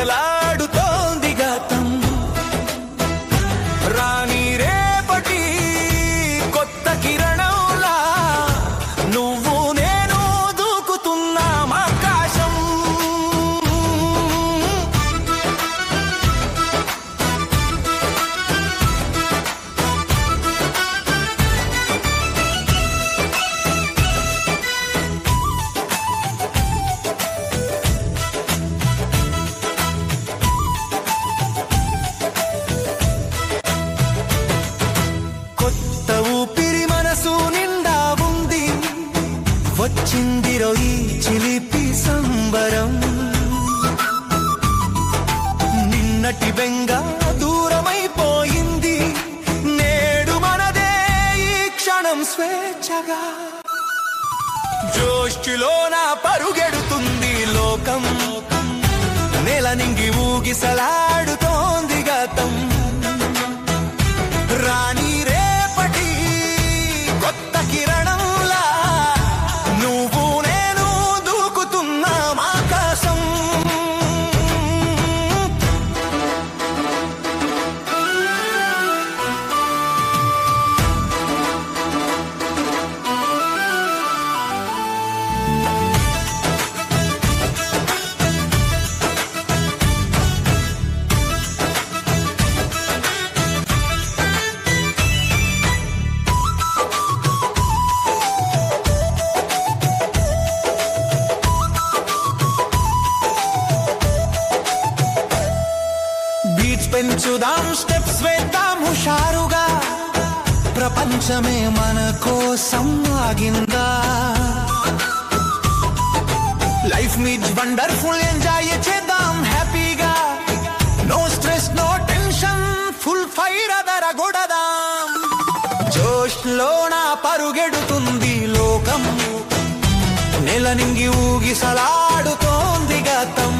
ఊగిసలాడుతోంది గతం. రాని రేపటి కొత్త కిరణంలా నువ్వు నేను దూకుతున్నాం ఆకాశం. వచ్చిందిరో ఈ చిలిపి సంబరం. నిన్నటి బెంగ దూరమైపోయింది, నేడు మనదే ఈ క్షణం స్వేచ్ఛగా. జోష్టిలోన పరుగెడుతుంది లోకం, నేల నింగి ఊగిసలాడుతోంది గతం. రాని రేపటి కొత్త కిరణంలా నువ్వు నేను దూకుతున్నాం ఆకాశం. పెంచుదాం, స్టెప్స్ వేద్దాం హుషారుగా, ప్రపంచమే మన కోసం ఆగిందా. లైఫ్ మీన్స్ వండర్ఫుల్, ఎంజాయ్ చేద్దాం హ్యాపీగా. No stress no tension, full fire అదరగొడదాం. జోష్ లోన పరుగెడుతుంది లోకం, నెల నింగి ఊగిసలాడుతోంది గతం.